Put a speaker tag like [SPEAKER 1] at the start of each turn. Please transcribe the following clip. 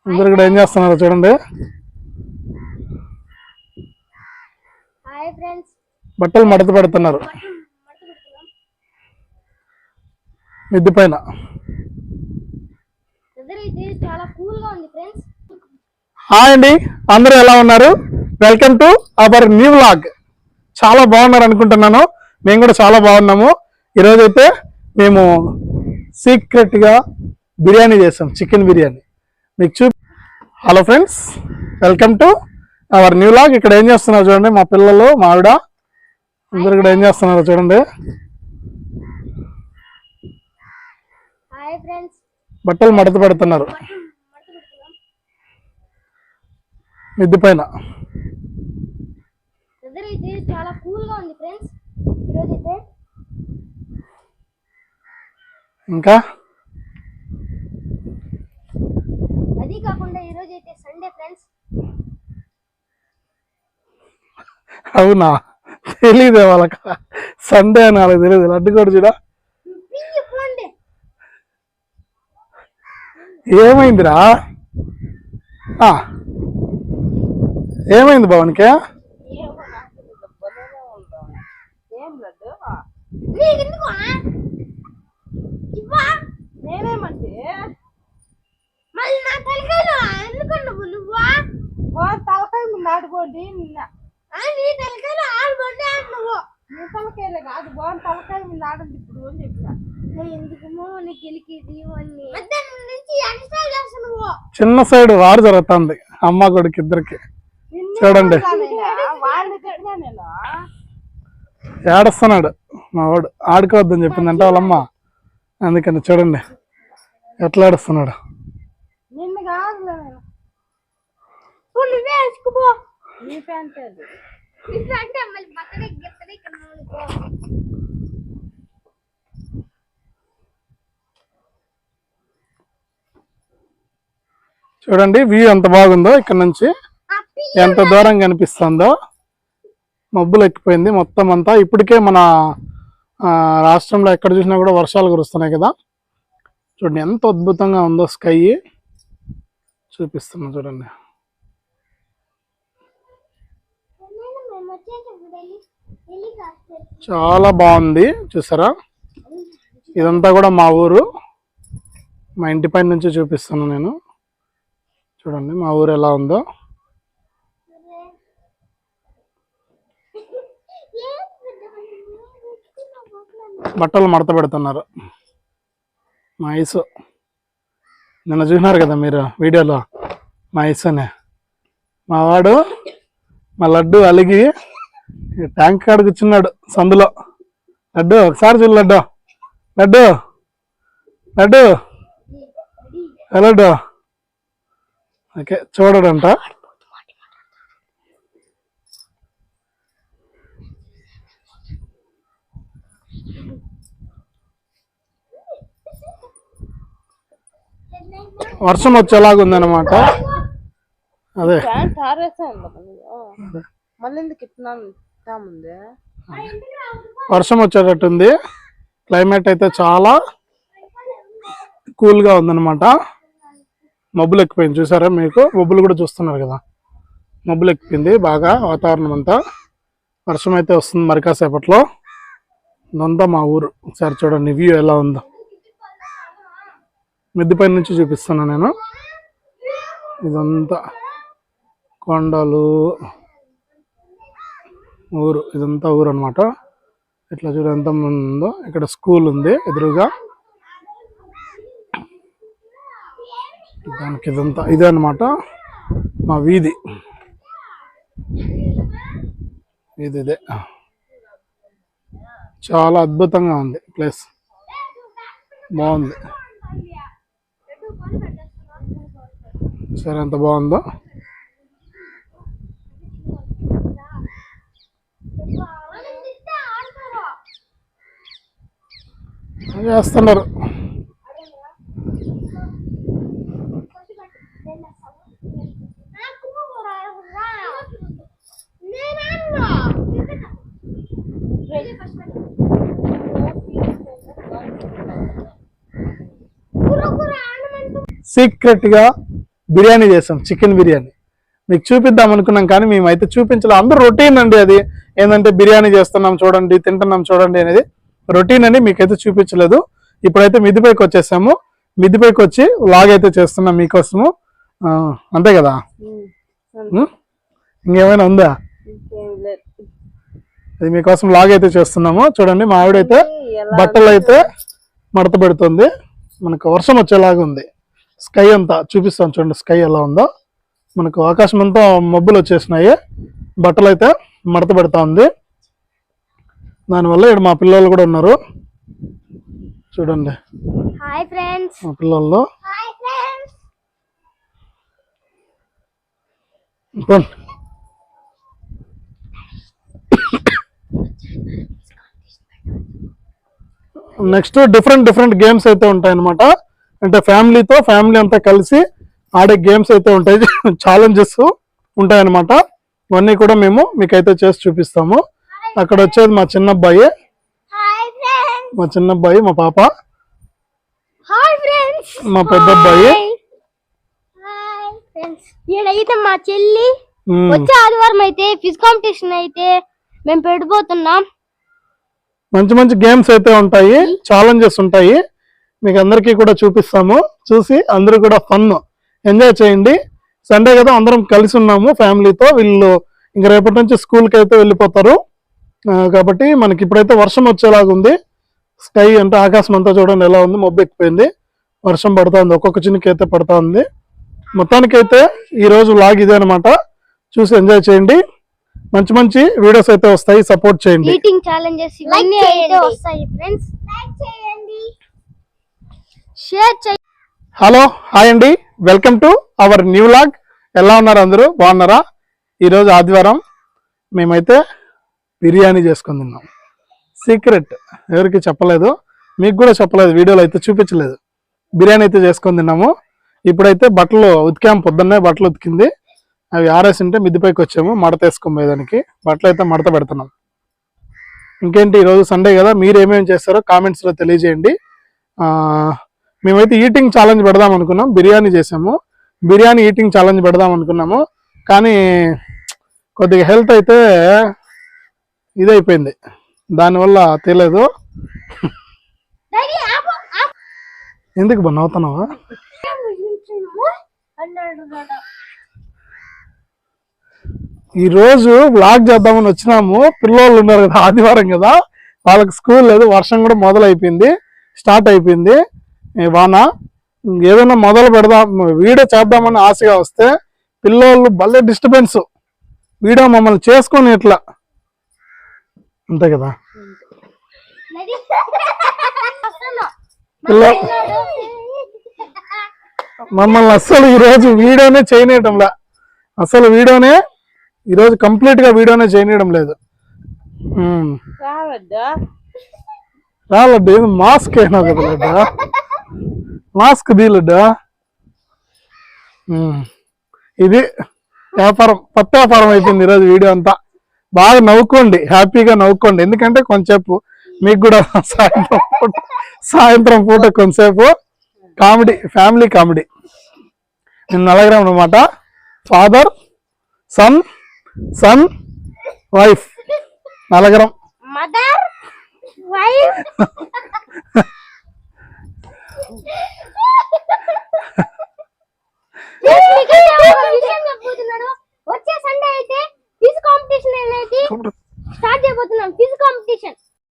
[SPEAKER 1] అందరు ఇక్కడ ఏం చేస్తున్నారు చూడండి. బట్టలు మడత పెడుతున్నారు మిద్ది పైన. హాయ్ అండి, అందరూ ఎలా ఉన్నారు? Welcome to our new vlog. చాలా బాగున్నారు అనుకుంటున్నాను. మేము కూడా చాలా బాగున్నాము. ఈరోజైతే మేము సీక్రెట్గా బిర్యానీ చేసాం, చికెన్ బిర్యానీ మీకు hello friends, welcome to our new vlog. ఇక్కడ ఏం చేస్తున్నారు చూడండి, మా పిల్లలు, మా ఆవిడ అందరు ఇక్కడ ఏం చేస్తున్నారు చూడండి. బట్టలు మడత పెడుతున్నారు మిద్ది పైన.
[SPEAKER 2] చాలా కూల్ గా ఉంది ఫ్రెండ్స్ ఈరోజైతే.
[SPEAKER 1] ఇంకా
[SPEAKER 2] అది కాకుండా ఈరోజైతే సండే ఫ్రెండ్స్.
[SPEAKER 1] అవునా, తెలీదే వాళ్ళకి సండే అని వాళ్ళకి తెలియదు. లడ్డు కూడా చూడ ఏమైందిరా, ఏమైంది భవన్కి?
[SPEAKER 2] నేనేమంటే మళ్ళీ నా తలకాయలో ఎందుకున్నావు నువ్వు? తలకాయ నాటుకోండి, నీ తలకాయలో ఆడుకోండి నువ్వు. నీ తలకాయలే కాదు, బాగుంది తలకాయ మీద ఆడండి ఇప్పుడు అని చెప్పిన. ఎందుకమో నీకు ఎలికేది నుంచి ఎక్స్ట్రా చేస్తాను నువ్వు.
[SPEAKER 1] చిన్న సైడ్ వారు జరుగుతుంది అమ్మ కొడుకు ఇద్దరికి. చూడండి ఏడుస్తున్నాడు మా వాడు. ఆడుకోవద్దని చెప్పిందంటే వాళ్ళమ్మ, అందుకని చూడండి ఎట్లా ఏడుస్తున్నాడు.
[SPEAKER 2] నిన్ను కాదు నువ్వే వేసుకుపో. నీ ప్యాంట్ అది అంటే మళ్ళీ బట్టలే గిట్టలే
[SPEAKER 1] చూడండి వ్యూ ఎంత బాగుందో. ఇక్కడ నుంచి ఎంత దూరం కనిపిస్తుందో. మబ్బులు ఎక్కిపోయింది మొత్తం అంతా. ఇప్పటికే మన రాష్ట్రంలో ఎక్కడ చూసినా కూడా వర్షాలు కురుస్తున్నాయి కదా. చూడండి ఎంత అద్భుతంగా ఉందో స్కై. చూపిస్తున్నా చూడండి. చాలా బాగుంది చూసారా. ఇదంతా కూడా మా ఊరు. మా ఇంటి పైన నుంచి చూపిస్తాను నేను. చూడండి మా ఊరు ఎలా ఉందో. బట్టలు మడత పెడుతున్నారు మా ఐసు. నిన్న చూసినారు కదా మీరు వీడియోలో మా ఐసునే. మా వాడు మా లడ్డు అలిగి ట్యాంక్ కాడ కూర్చున్నాడు సందులో. లడ్డు ఒకసారి చూడు, లడ్డు లడ్డు లడ్డు లడ్డు. ఓకే చూడడంట. వర్షం వచ్చేలాగుందనమాట. అదే వర్షం వచ్చేటట్టుంది. క్లైమేట్ అయితే చాలా కూల్గా ఉందన్నమాట. మబ్బులు ఎక్కిపోయింది చూసారా, మీకు మబ్బులు కూడా చూస్తున్నారు కదా. మబ్బులు ఎక్కిపోయింది బాగా వాతావరణం అంతా. వర్షం అయితే వస్తుంది మరి కాసేపట్లో. ఇదంతా మా ఊరు. ఒకసారి చూడండి వ్యూ ఎలా ఉందో. మిద్ది పైన నుంచి చూపిస్తున్నా నేను. ఇదంతా కొండలు, ఊరు. ఇదంతా ఊరు అనమాట. ఇట్లా చూడ ఎంత ఉందో. ఇక్కడ స్కూల్ ఉంది ఎదురుగా. దానికి ఇదంతా ఇదే అనమాట మా వీధి. ఇదే చాలా అద్భుతంగా ఉంది ప్లేస్. బాగుంది. సరే ఎంత బాగుందో. చేస్తున్నారు. సీక్రెట్ గా బిర్యానీ చేసాం, చికెన్ బిర్యానీ. మీకు చూపిద్దాం అనుకున్నాం కానీ మేమైతే చూపించలేదు. అందరూ రొటీన్ అండి, అది ఏంటంటే బిర్యానీ చేస్తున్నాం చూడండి, తింటున్నాం చూడండి అనేది రొటీన్ అని మీకైతే చూపించలేదు. ఇప్పుడైతే మిద్దిపైకి వచ్చేసాము, మిద్దిపైకి వచ్చి వ్లాగ్ అయితే చేస్తున్నాం మీకోసము. అంతే కదా, ఇంకేమైనా ఉందా? అది మీకోసం వ్లాగ్ అయితే చేస్తున్నాము. చూడండి మా ఆవిడైతే బట్టలు అయితే మడత పెడుతుంది. మనకు వర్షం వచ్చేలాగా ఉంది. స్కై అంతా చూపిస్తాను చూడండి, స్కై ఎలా ఉందో. మనకు ఆకాశం అంతా మబ్బులు వచ్చేసినాయి. బట్టలు అయితే మడత పెడతా ఉంది. దానివల్ల ఇక్కడ మా పిల్లలు కూడా ఉన్నారు చూడండి.
[SPEAKER 2] Hi friends.
[SPEAKER 1] మా పిల్లల్లో నెక్స్ట్ డిఫరెంట్ గేమ్స్ అయితే ఉంటాయి అనమాట. అంటే ఫ్యామిలీ అంతా కలిసి ఆడే గేమ్స్ అయితే ఉంటాయి, ఛాలెంజెస్ ఉంటాయి అనమాట. ఇవన్నీ కూడా మేము మీకైతే చేసి చూపిస్తాము. అక్కడ వచ్చేది మా చిన్నబ్బాయి, మా పాప, మా పెద్ద అబ్బాయి,
[SPEAKER 2] ఈడైతే మా చెల్లి. వచ్చే ఆదివారం అయితే ఫిజ్ కాంపిటీషన్ అయితే మేము పెట్టబోతున్నాం.
[SPEAKER 1] మంచి గేమ్స్ అయితే ఉంటాయి, ఛాలెంజెస్ ఉంటాయి. మీకు అందరికీ కూడా చూపిస్తాము. చూసి అందరూ కూడా ఫన్ ఎంజాయ్ చేయండి. సండే కదా అందరం కలిసి ఉన్నాము ఫ్యామిలీతో. వీళ్ళు ఇంక రేపటి నుంచి స్కూల్కి అయితే వెళ్ళిపోతారు కాబట్టి మనకి ఇప్పుడైతే వర్షం వచ్చేలాగా ఉంది. స్కై అంటే ఆకాశం అంతా చూడండి ఎలా ఉంది, మబ్బు ఎక్కిపోయింది, వర్షం పడుతూ ఉంది, ఒక్కొక్క చిన్నకి అయితే పడుతూ ఉంది. మొత్తానికైతే ఈరోజు వ్లాగ్ ఇదే అనమాట. చూసి ఎంజాయ్ చేయండి. మంచి వీడియోస్ అయితే వస్తాయి, సపోర్ట్ చేయండి.
[SPEAKER 2] ఈటింగ్ ఛాలెంజెస్ ఇవన్నీ అయితే వస్తాయి ఫ్రెండ్స్. లైక్ చేయండి, షేర్ చేయండి.
[SPEAKER 1] హలో, హాయ్ అండి, welcome to our new vlog. ఎలా ఉన్నారు అందరూ, బాగున్నారా? ఈరోజు ఆదివారం మేమైతే బిర్యానీ చేసుకొని తిన్నాం. సీక్రెట్, ఎవరికి చెప్పలేదు, మీకు కూడా చెప్పలేదు, వీడియోలో అయితే చూపించలేదు. బిర్యానీ అయితే చేసుకొని తిన్నాము. ఇప్పుడైతే బట్టలు ఉతికాము, పొద్దున్నే బట్టలు ఉతికింది, అవి ఆరేసింటే మిద్దిపైకి వచ్చాము మడత వేసుకోబోయేదానికి. బట్టలు అయితే మడత పెడుతున్నాం. ఇంకేంటి, ఈరోజు సండే కదా, మీరు ఏమేమి చేస్తారో కామెంట్స్లో తెలియజేయండి. మేమైతే ఈటింగ్ ఛాలెంజ్ పెడదాం అనుకున్నాం, బిర్యానీ చేసాము. బిర్యానీ ఈటింగ్ ఛాలెంజ్ పెడదాం అనుకున్నాము, కానీ కొద్దిగా హెల్త్ అయితే ఇదైపోయింది, దానివల్ల తెలియదు. ఎందుకు బా నవ్వుతున్నావా? ఈరోజు వ్లాగ్ చేద్దామని వచ్చినాము. పిల్లలు ఉన్నారు కదా, ఆదివారం కదా, వాళ్ళకి స్కూల్ లేదు, వర్షం కూడా మొదలైపోయింది, స్టార్ట్ అయిపోయింది వాన. ఏదైనా మొదలు పెడదాం, వీడియో చేద్దామని ఆశగా వస్తే పిల్లలు భలే డిస్టర్బెన్స్, వీడియో మమ్మల్ని చేసుకొని ఇట్లా, అంతే కదా. మమ్మల్ని అస్సలు ఈరోజు వీడియోనే చేయనీయటంలా, అసలు వీడియోనే ఈరోజు కంప్లీట్ గా వీడియోనే చేయనీయడం లేదు. రాలడ్డు, ఏదో మాస్క్ అయినా కదా లడ్డా, మాస్క్ దీలడ్డా. ఇది వ్యాపారం, కొత్త వ్యాపారం అయిపోయింది ఈరోజు. వీడియో అంతా బాగా నవ్వుకోండి, హ్యాపీగా నవ్వుకోండి, ఎందుకంటే కొంచెంసేపు మీకు కూడా సాయంత్రం పూట కొంతసేపు కామెడీ, ఫ్యామిలీ కామెడీ. నేను నలుగురం అనమాట, ఫాదర్, సన్, వైఫ్, నలుగురం.
[SPEAKER 2] Mother, wife. వచ్చే సండే అయితే క్విజ్ కాంపిటీషన్ అనేది స్టార్ట్ చేయబోతున్నాం. Quiz competition